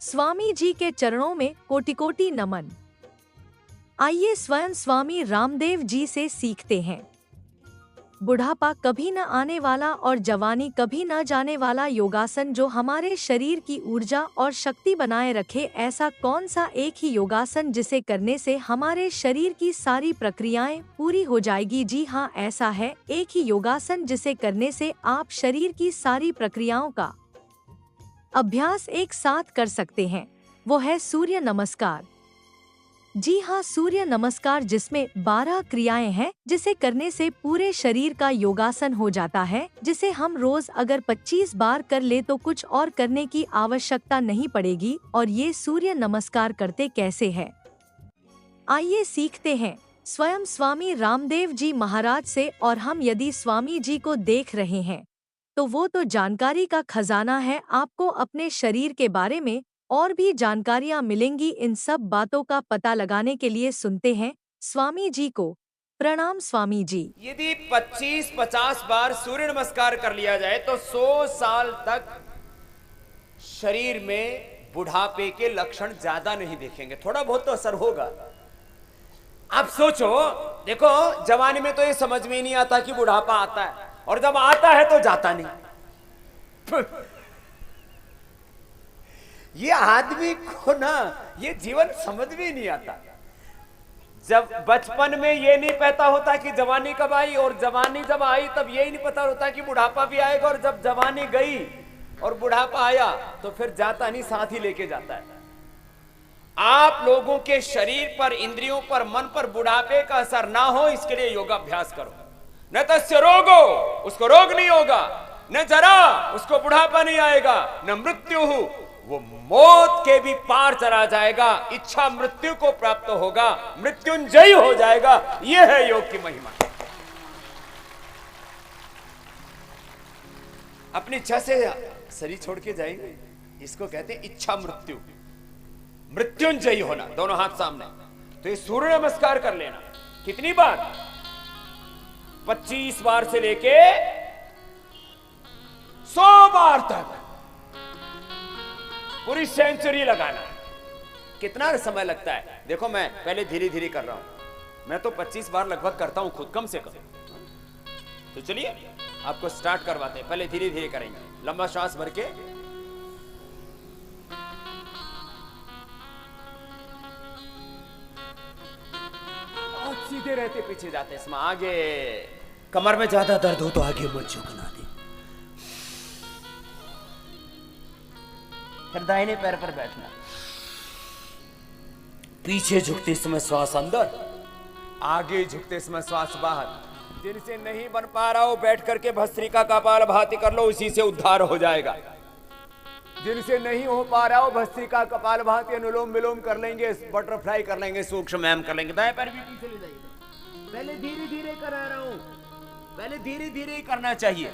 स्वामी जी के चरणों में कोटि कोटि नमन। आइए स्वयं स्वामी रामदेव जी से सीखते हैं। बुढ़ापा कभी न आने वाला और जवानी कभी न जाने वाला योगासन जो हमारे शरीर की ऊर्जा और शक्ति बनाए रखे, ऐसा कौन सा एक ही योगासन जिसे करने से हमारे शरीर की सारी प्रक्रियाएं पूरी हो जाएगी। जी हाँ, ऐसा है एक ही योगासन जिसे करने से आप शरीर की सारी प्रक्रियाओं का अभ्यास एक साथ कर सकते हैं। वो है सूर्य नमस्कार। जी हाँ, सूर्य नमस्कार जिसमें 12 क्रियाएं हैं जिसे करने से पूरे शरीर का योगासन हो जाता है, जिसे हम रोज अगर 25 बार कर ले तो कुछ और करने की आवश्यकता नहीं पड़ेगी। और ये सूर्य नमस्कार करते कैसे हैं, आइए सीखते हैं स्वयं स्वामी रामदेव जी महाराज से। और हम यदि स्वामी जी को देख रहे हैं तो वो तो जानकारी का खजाना है। आपको अपने शरीर के बारे में और भी जानकारियां मिलेंगी। इन सब बातों का पता लगाने के लिए सुनते हैं स्वामी जी को। प्रणाम स्वामी जी। यदि 25-50 बार सूर्य नमस्कार कर लिया जाए तो 100 साल तक शरीर में बुढ़ापे के लक्षण ज्यादा नहीं देखेंगे, थोड़ा बहुत तो असर होगा। आप सोचो, देखो जवानी में तो ये समझ में ही नहीं आता कि बुढ़ापा आता है, और जब आता है तो जाता नहीं। ये आदमी को ना ये जीवन समझ में ही नहीं आता। जब बचपन में ये नहीं पता होता कि जवानी कब आई, और जवानी जब आई तब ये ही नहीं पता होता कि बुढ़ापा भी आएगा। और जब जवानी गई और बुढ़ापा आया तो फिर जाता नहीं, साथ ही लेके जाता है। आप लोगों के शरीर पर, इंद्रियों पर, मन पर बुढ़ापे का असर ना हो, इसके लिए योगाभ्यास करो। न तस्य रोगो, उसको रोग नहीं होगा, न जरा, उसको बुढ़ापा नहीं आएगा, न मृत्यु, वो मौत के भी पार चला जाएगा, इच्छा मृत्यु को प्राप्त होगा, मृत्युंजयी हो जाएगा। यह है योग की महिमा। अपनी इच्छा से शरीर छोड़ के जाएंगे, इसको कहते हैं इच्छा मृत्यु, मृत्युंजयी होना। दोनों हाथ सामने। तो ये सूर्य नमस्कार कर लेना। कितनी बार? 25 बार से लेके 100 बार तक पूरी सेंचुरी लगाना। कितना समय लगता है? देखो मैं पहले धीरे धीरे कर रहा हूं, मैं तो 25 बार लगभग करता हूं खुद, कम से कम। तो चलिए आपको स्टार्ट करवाते हैं। पहले धीरे धीरे करेंगे। लंबा श्वास भर के, और सीधे रहते पीछे जाते। इसमें आगे, कमर में ज्यादा दर्द हो तो आगे मत झुकना दे। फिर दाहिने पैर पर बैठना। पीछे झुकते समय श्वास अंदर, आगे झुकते समय श्वास बाहर। जिनसे नहीं बन पा रहा हो बैठ करके भस्त्रिका कपालभाति कर लो, उसी से उद्धार हो जाएगा। जिनसे नहीं हो पा रहा हो भस्त्रिका कपालभाति, अनुलोम विलोम कर लेंगे, बटरफ्लाई कर लेंगे, सूक्ष्म व्यायाम कर लेंगे। दाएं पैर भी पीछे ले जाइए। पहले धीरे धीरे करा रहा हूं, पहले धीरे धीरे ही करना चाहिए।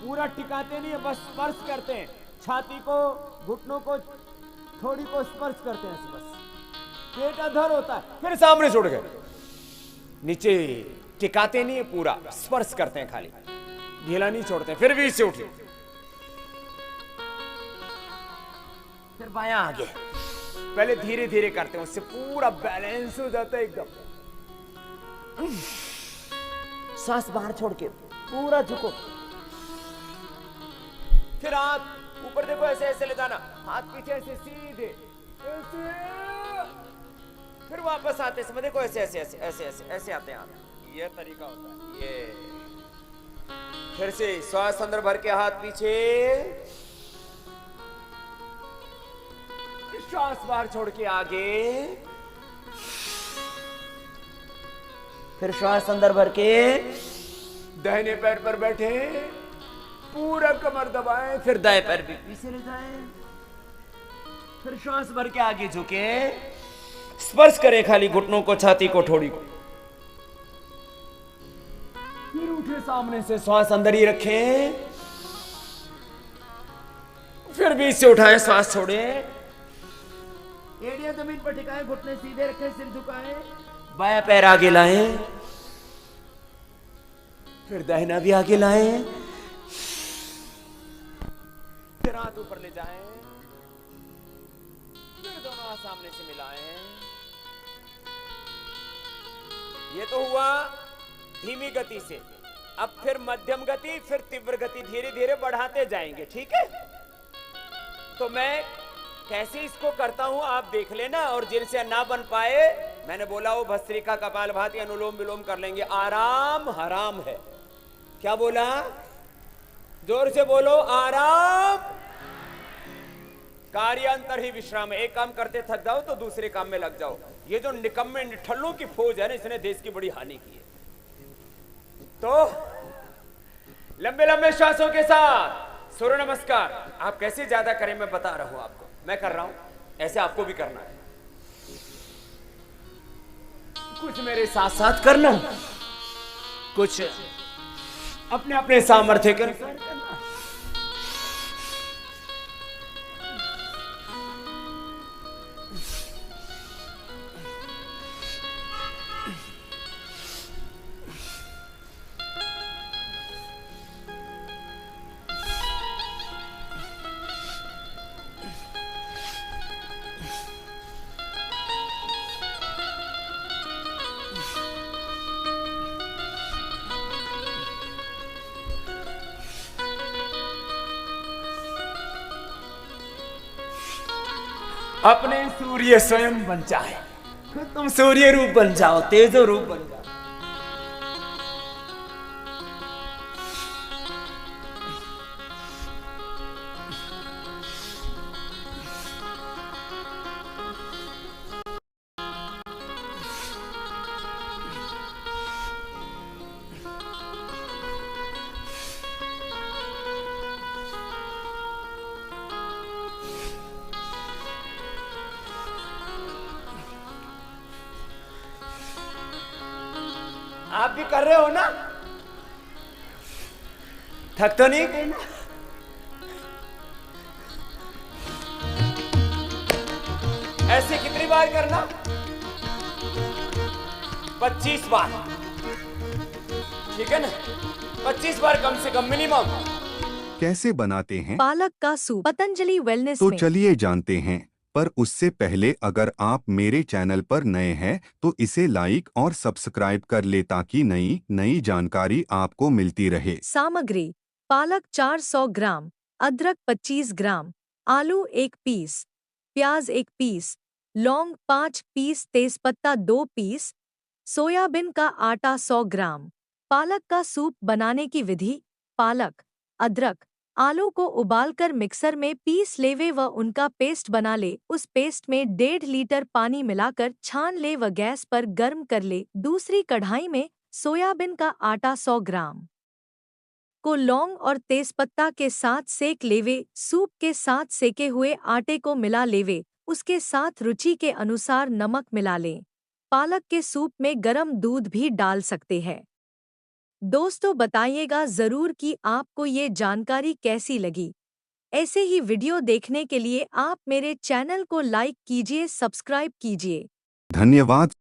पूरा टिकाते नहीं है, बस स्पर्श करते हैं। छाती को, घुटनों को, थोड़ी को स्पर्श करते हैं बस। पेट अधर होता है, फिर सामने छोड़ गए। नीचे टिकाते नहीं है, पूरा स्पर्श करते हैं, खाली ढीला नहीं छोड़ते। फिर भी इससे उठे, फिर बायां आगे। पहले धीरे धीरे करते हैं, उससे पूरा बैलेंस हो जाता है एकदम। सांस बाहर छोड़ के पूरा झुको। फिर हाथ ऊपर देखो, ऐसे ऐसे ले जाना, हाथ पीछे ऐसे सीधे, ऐसे। फिर वापस आते समय देखो ऐसे ऐसे ऐसे ऐसे ऐसे ऐसे आते हैं हाथ। ये तरीका होता है ये। फिर से श्वास अंदर भर के हाथ पीछे, श्वास बाहर छोड़ के आगे, फिर श्वास अंदर भर के दाहिने पैर पर बैठे, पूरा कमर दबाएं, फिर दाएं पैर भी पीछे ले जाएं, फिर श्वास भर के आगे झुके, स्पर्श करें खाली घुटनों को, छाती को, ठोड़ी को। फिर उठे सामने से, श्वास अंदर ही रखें, फिर बीच से उठाएं, श्वास छोड़े, एड़ियां जमीन पर टिकाएं, घुटने सीधे रखें, सिर झुकाएं, बायां पैर आगे लाएं, फिर दाहिना भी आगे लाएं, फिर हाथ ऊपर ले जाएं, फिर दोनों हाथ सामने से मिलाएं। ये तो हुआ धीमी गति से। अब फिर मध्यम गति, फिर तीव्र गति, धीरे धीरे बढ़ाते जाएंगे, ठीक है। तो मैं कैसे इसको करता हूं आप देख लेना, और जिनसे ना बन पाए, मैंने बोला वो भस्त्रिका कपालभाति अनुलोम विलोम कर लेंगे। आराम हराम है। क्या बोला? जोर से बोलो, आराम। कार्यांतर ही विश्राम है। एक काम करते थक जाओ तो दूसरे काम में लग जाओ। ये जो निकम्मे निठल्लों की फौज है ना, इसने देश की बड़ी हानि की है। तो लंबे लंबे श्वासों के साथ सूर्य नमस्कार। आप कैसे ज्यादा करें मैं बता रहा हूं आपको, मैं कर रहा हूं, ऐसे आपको भी करना है। कुछ मेरे साथ साथ करना, कुछ अपने अपने सामर्थ्य के अनुसार करना। अपने सूर्य स्वयं बन जाए, तुम सूर्य रूप बन जाओ, तेजो रूप बन जाओ। आप भी कर रहे हो ना? थक तो नहीं गए ना? ऐसे कितनी बार करना? 25 बार, ठीक है ना? 25 बार कम से कम मिनिमम। कैसे बनाते हैं पालक का सूप पतंजलि वेलनेस तो में। चलिए जानते हैं। पर उससे पहले अगर आप मेरे चैनल पर नए हैं तो इसे लाइक और सब्सक्राइब कर ले ताकि नई नई जानकारी आपको मिलती रहे। सामग्री: पालक 400 ग्राम, अदरक 25 ग्राम, आलू 1 पीस, प्याज 1 पीस, लौंग 5 पीस, तेजपत्ता 2 पीस, सोयाबीन का आटा 100 ग्राम। पालक का सूप बनाने की विधि: पालक, अदरक, आलू को उबालकर मिक्सर में पीस लेवे व उनका पेस्ट बना ले। उस पेस्ट में 1.5 लीटर पानी मिलाकर छान ले व गैस पर गर्म कर ले। दूसरी कढ़ाई में सोयाबीन का आटा 100 ग्राम को लौंग और तेजपत्ता के साथ सेक लेवे। सूप के साथ सेके हुए आटे को मिला लेवे। उसके साथ रुचि के अनुसार नमक मिला लें। पालक के सूप में गरम दूध भी डाल सकते हैं। दोस्तों बताइएगा ज़रूर कि आपको ये जानकारी कैसी लगी। ऐसे ही वीडियो देखने के लिए आप मेरे चैनल को लाइक कीजिए, सब्सक्राइब कीजिए। धन्यवाद।